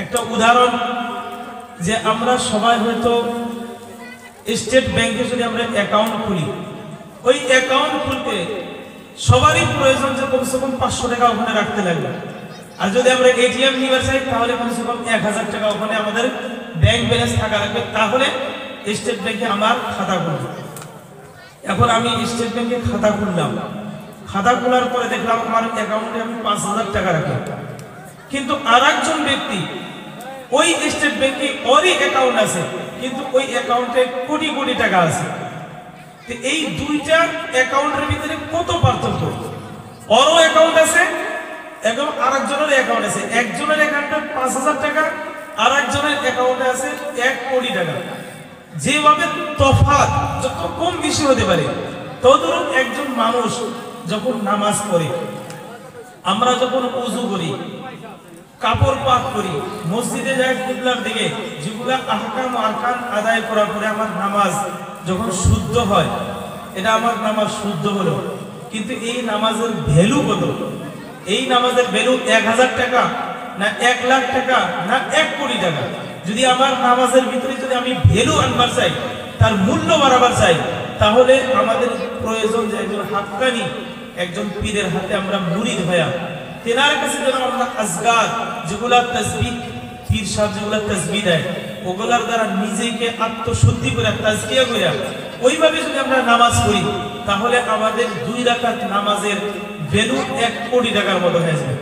একটা উদাহরণ, যে আমরা সবাই হয়তো স্টেট ব্যাংকে যদি আমরা অ্যাকাউন্ট খুলি, ওই অ্যাকাউন্ট খুলতে সবারই প্রয়োজন যে কমসে কম 500 টাকা ওখানে রাখতে লাগবে। আর যদি আমরা এটিএম নিতে চাই তাহলে কমসে কম 1000 টাকা ওখানে আমাদের ব্যাংক ব্যালেন্স থাকা লাগবে, তাহলে স্টেট ব্যাংকে আমার খাতা খুলব। এখন আমি স্টেট ব্যাংকে খাতা খুললাম, খাতা খোলার পরে দেখলাম আমার অ্যাকাউন্টে আমি 5000 টাকা রাখি, কিন্তু আরেকজন ব্যক্তি ওই স্টেট ব্যাংকে ওরই অ্যাকাউন্ট আছে, কিন্তু ওই অ্যাকাউন্টে কোটি কোটি টাকা আছে। তো এই দুইটা অ্যাকাউন্টের ভিতরে কত পার্থক্য! ওরও অ্যাকাউন্ট আছে এবং আরেকজনের অ্যাকাউন্ট আছে, একজনের অ্যাকাউন্টে 5000 টাকা, আরেকজনের অ্যাকাউন্টে আছে 1 কোটি টাকা। যেভাবে তফাৎ যত কম বেশি হতে পারে, তদ্রূপ একজন মানুষ যখন নামাজ পড়ে, আমরা যখন ওযু করি, কাপড় পাক করি, মসজিদে যাই কিবলার দিকে, যেগুলা আহকাম আরকান আদায় করার পরে আমার নামাজ যখন শুদ্ধ হয়, এটা আমার নামাজ শুদ্ধ হলো, কিন্তু এই নামাজের ভ্যালু কত? এই নামাজের ভ্যালু 1000 টাকা না 1 লাখ টাকা না 1 কোটি টাকা? যদি আমার নামাজের ভিতরে যদি আমি ভ্যালু আনবার চাই, তার মূল্য বাড়াবার চাই, তাহলে আমাদের প্রয়োজন যে একজন হাক্কানি, একজন পীরের হাতে আমরা মুরিদ হয়া, তেনার কাছে যেন আমরা আজগার যেগুলা তাসবিহ, পীর সাহেব যেগুলা তাসবিহ দেয়, ওগুলার দ্বারা নিজেকে আত্মশুদ্ধি করে তাজকিয়া করে ওইভাবে যদি আমরা নামাজ পড়ি, তাহলে আমাদের 2 রাকাত নামাজের ভ্যালু 1 কোটি টাকার মতো হয়ে যাবে।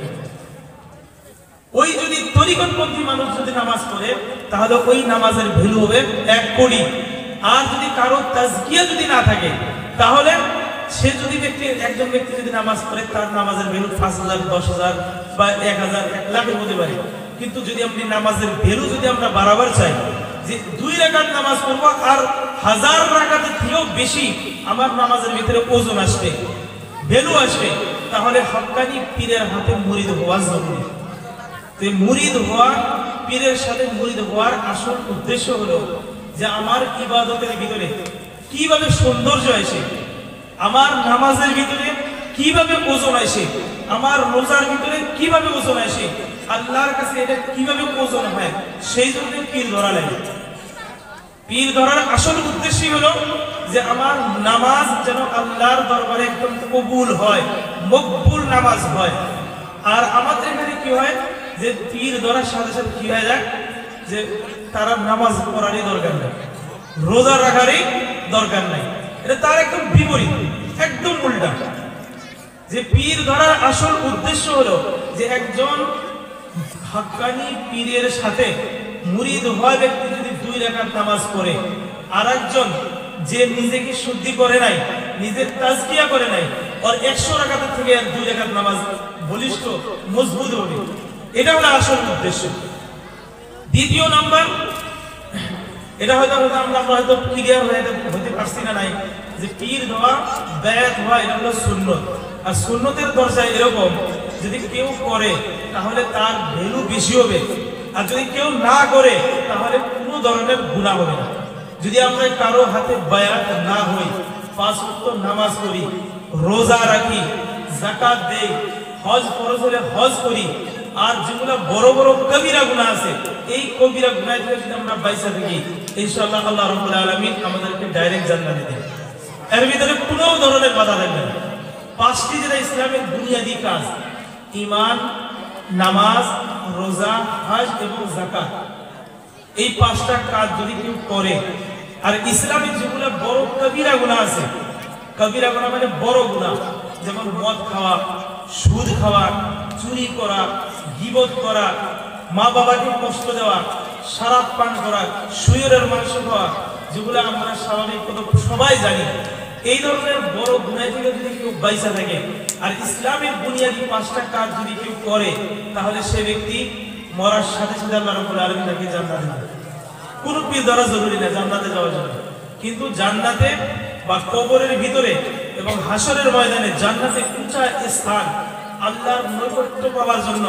ওই যদি তরিকতপন্থী মানুষ যদি নামাজ পড়ে, তাহলে ওই নামাজের ভ্যালু হবে 1 কোটি। আর যদি কারো তাজকিয়া যদি না থাকে, তাহলে সে যদি একজন ব্যক্তি যদি নামাজ পড়ে, তার নামাজের ভ্যালু 5000, 10000 বা 1000, 1 লাখের হতে পারে। কিন্তু যদি আপনি নামাজের ভ্যালু যদি আমরা বাড়াবার চাই, যে 2 রাকাত নামাজ পড়ব আর 1000 রাকাতের থেকেও বেশি আমার নামাজের ভিতরে ওজন আসবে, ভ্যালু আসবে, তাহলে হক্কানি পীরের হাতে মুরিদ হওয়া জরুরি। তো মুরিদ হওয়া, পীরের সাথে মুরিদ হওয়ার আসল উদ্দেশ্য হলো যে আমার ইবাদতের ভিতরে কিভাবে সৌন্দর্য আসে, আমার নামাজের ভিতরে কিভাবে ওজন আসে, আমার রোজার ভিতরে কিভাবে ওজন আসে, আল্লাহর কাছে এটা কিভাবে ওজন হয়, সেই জন্য পীর ধরা লাগে। পীর ধরার আসল উদ্দেশ্যই হলো যে আমার নামাজ যেন আল্লাহর দরবারে একদম কবুল হয়, মকবুল নামাজ হয়। আর আমাদের এখানে কি হয়, যে পীর ধরার সাথে সাথে কি হয়ে যায়, যে তারা নামাজ পড়ারই দরকার নেই, রোজা রাখারই দরকার নাই। এটা তার একদম বিপরীত, একদম উল্টা। যে পীর ধরার আসল উদ্দেশ্য হলো যে একজন হাক্কানি পীরের সাথে মুরিদ হয় ব্যক্তি যদি 2 রাকাত নামাজ পড়ে, আর একজন যে নিজেকে শুদ্ধি করে নাই, নিজের তাজকিয়া করে নাই, আর 100 রাকাতের থেকে 2 রাকাত নামাজ বলিষ্ঠ মজবুত হবে, এটা হলো আসল উদ্দেশ্য। দ্বিতীয় নাম্বার, এটা হয়তো আমরা হয়তো ক্লিয়ার হতে পারছি না নাই, যে পীর ধোয়া, বায়াত হওয়া, এটা হলো সুন্নত। আর সুন্নতের দরজায় এরকম, যদি কেউ করে তাহলে তার ভ্যালু বেশি হবে, আর যদি কেউ না করে তাহলে কোনো ধরনের গুনাহ হবে না। যদি আমরা কারো হাতে বায়াত না হই, 5 ওয়াক্ত নামাজ পড়ি, রোজা রাখি, যাকাত দেই, হজ ফরজ হলে হজ করি, আর যেগুলো বড় বড় কবিরা গুনাহ আছে, এই কবিরা গুনাহ থেকে যদি আমরা বাইসা থাকি, ইনশাআল্লাহ আল্লাহ রাব্বুল আলামিন আমাদেরকে ডাইরেক্ট জান্নাতে দেন। এর ভিতরে কোনো ধরনের বাধা থাকবে না। 5টি যেটা ইসলামের বুনিয়াদি কাজ, ঈমান, নামাজ, রোজা, হজ এবং যাকাত, এই 5টা কাজ যদি কেউ করে, আর ইসলামের যেগুলো বড় কবিরা গুনাহ আছে, কবিরা গুনাহ মানে বড় গুনাহ, যেমন মদ খাওয়া, সুদ খাওয়া, চুরি করা, গীবত করা, মা বাবাকে কষ্ট দেওয়া, শরাব পান করা, শুয়োরের মাংস খাওয়া, যেগুলো আমরা স্বাভাবিক সবাই জানি, এই ধরনের বড় গুনাহ থেকে যদি কেউ বাইসা থাকে, আর ইসলামের বুনিয়াদি 5টা কাজ যদি কেউ করে, তাহলে সে ব্যক্তি মরার সাথে সাথে আল্লাহ রাব্বুল আলামিন তাকে জান্নাতে দেবে। কোনো পীর ধরা জরুরি না জান্নাতে যাওয়ার জন্য, কিন্তু জান্নাতে বা কবরের ভিতরে এবং হাসরের ময়দানে জান্নাতে উঁচা স্থান, আল্লাহর নৈকট্য পাওয়ার জন্য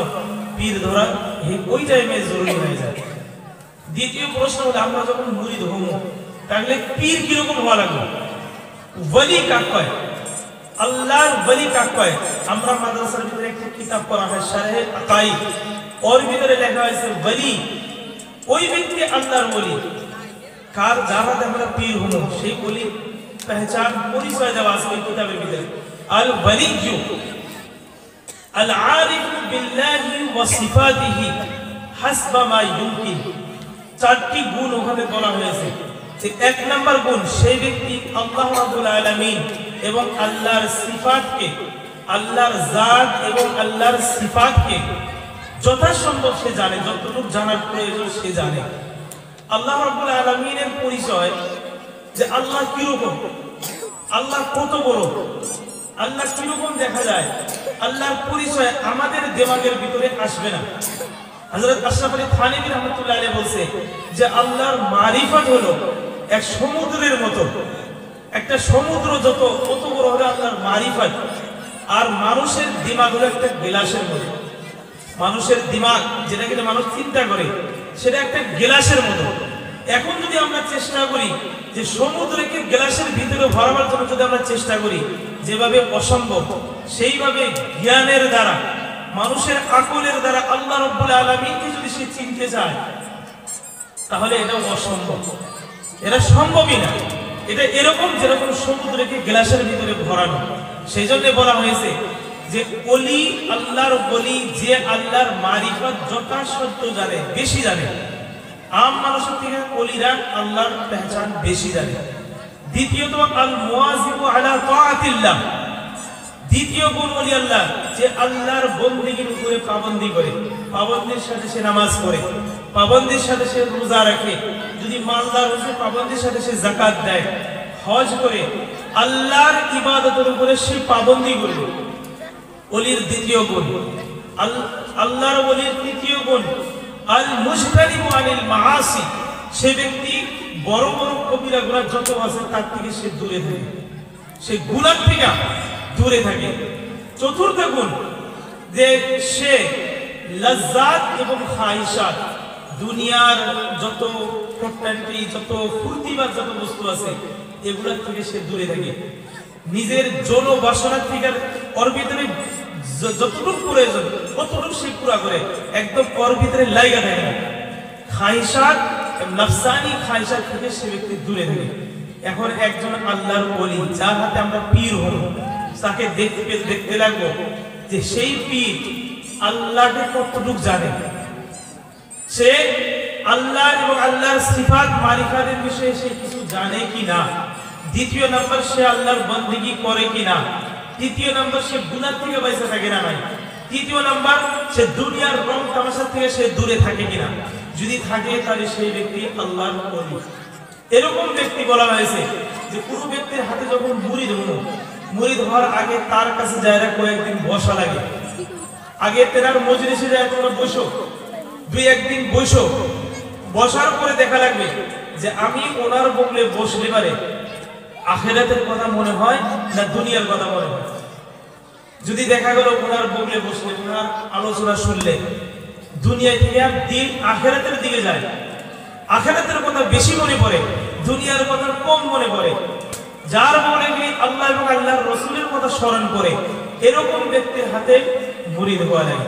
পীর ধরা ওই টাইমে জরুরি হয়ে যায়। দ্বিতীয় প্রশ্ন হলো, আমরা যখন মুরিদ হব, তাহলে পীর কিরকম হওয়া লাগবে? ওলি কাক কয়, আল্লাহর ওলি কাক কয়? আমরা মাদ্রাসার ভিতরে একটা কিতাব পড়া হয়, শারহে আকাইদ, ওর ভিতরে লেখা হয়েছে ওলি, ওই ব্যক্তি আল্লাহর ওলি। কার যারা আমরা পীর হলো সেই ওলি পহচান পরিচয় দেওয়া আছে ওই কিতাবের ভিতরে। আল ওয়ালিয়্যু আল আরিফু বিল্লাহি ওয়া সিফাতিহি হাসবা মা ইউমকিন। চারটি গুণ ওখানে বলা হয়েছে। যে এক নাম্বার গুণ, সেই ব্যক্তি আল্লাহ রাব্বুল আলামিন এবং আল্লাহর সিফাতকে, আল্লাহর জাত এবং আল্লাহর সিফাতকে যথাসম্ভব সে জানে, যতটুকু জানার প্রয়োজন সে জানে। আল্লাহ রাব্বুল আলামিনের পরিচয় যে আল্লাহ কিরকম, আল্লাহ কত বড়, আল্লাহ কিরকম দেখা যায়, আল্লাহর পরিচয় আমাদের দিমাগের ভিতরে আসবে না। হযরত আশরাফ আলী থানভী রাহমাতুল্লাহ আলাইহি বলছে যে আল্লাহর মারিফত হলো এক সমুদ্রের মতো। একটা সমুদ্র যত কত বড় হলো আল্লাহর মারিফত, আর মানুষের দিমাগ হলো একটা গ্লাসের মতো। মানুষের দিমাগ যেটা কিনা মানুষ চিন্তা করে সেটা একটা গ্লাসের মতো। এখন যদি আমরা চেষ্টা করি যে সমুদ্রকে গ্লাসের ভিতরে ভরাবার জন্য যদি আমরা চেষ্টা করি, যেভাবে অসম্ভব, সেইভাবে জ্ঞানের দ্বারা, মানুষের আকলের দ্বারা আল্লাহ রাব্বুল আলামিনকে যদি সে চিনতে চায় তাহলে এটা অসম্ভব, এটা সম্ভবই না। এটা এরকম যেরকম সমুদ্রকে গ্লাসের ভিতরে ভরানো। সেই জন্য বলা হয়েছে যে ওলি আল্লাহর ওলি যে আল্লাহর মারিফত যথাসাধ্য জানে, বেশি জানে। আম মানুষের থেকে ওলিরা আল্লাহর পহচান বেশি জানে। দ্বিতীয়ত আল মুওয়াজিবু আলা তাআতিল্লাহ, দ্বিতীয় গুণ ওলি আল্লাহ যে আল্লাহর বন্দেগীর উপরে পাবন্দি করে, পাবন্দির সাথে সে নামাজ পড়ে, পাবন্দির সাথে সে রোজা রাখে, যদি মালদার হচ্ছে পাবন্দির সাথে সে যাকাত দেয়, হজ করে, আল্লাহর ইবাদতের উপরে সে পাবন্দি করবে। ওলির দ্বিতীয় গুণ। আল্লাহর ওলির তৃতীয় গুণ আল মুজতানিবু আনিল মাআসি, সে ব্যক্তি বড় বড় কবিরা গুনাহ যত আছে তার থেকে সে দূরে থাকে, সে গুনাহ থেকে দূরে থাকে। চতুর্থ গুণ যে সে লজ্জাত এবং খায়িশাত, দুনিয়ার যত প্রত্যেকটি যত ফুর্তিবাদ যত বস্তু আছে এগুলোর থেকে সে দূরে থাকে। নিজের যৌন বাসনা থেকে ওর ভিতরে যতটুকু প্রয়োজন ততটুকু সে পুরা করে, একদম ওর ভিতরে লাইগা থাকে না। খায়িশাত নফসানি খায়িশাত থেকে সে ব্যক্তি দূরে থাকে। এখন একজন আল্লাহর ওলি যার হাতে আমরা পীর হব, তাকে দেখতে লাগবো যে সেই পীর আল্লাহকে কতটুকু জানে, সে আল্লাহ এবং আল্লাহর সিফাত মারিফাতের বিষয়ে সে কিছু জানে কি না। দ্বিতীয় নাম্বার সে আল্লাহর বন্দেগী করে কি না। তৃতীয় নাম্বার সে গুনাহ থেকে বাইসে থাকে না নাই। তৃতীয় নাম্বার সে দুনিয়ার রং তামাশা থেকে সে দূরে থাকে কিনা। যদি থাকে তাহলে সেই ব্যক্তি আল্লাহর ওলি। এরকম ব্যক্তি বলা হয়েছে যে কোনো ব্যক্তির হাতে যখন মুরিদ হলো, মুরিদ হওয়ার আগে তার কাছে যায় না, কয়েকদিন বসা লাগে। আগে তেনার মজলিসে যায় তোমরা বসো, দুই একদিন বসো, বসার পরে দেখা লাগবে যে আমি ওনার বগলে বসলে পারে আখিরাতের কথা মনে হয় না দুনিয়ার কথা মনে হয়। যদি দেখা গেল ওনার বগলে বসলে, ওনার আলোচনা শুনলে দুনিয়া থেকে দিন আখিরাতের দিকে যায়, আখিরাতের কথা বেশি মনে পড়ে, দুনিয়ার কথা কম মনে পড়ে। যার মনে গিয়ে আল্লাহ এবং আল্লাহর রাসূলের কথা স্মরণ করে, এরকম ব্যক্তির হাতে মুরিদ হওয়া যায়।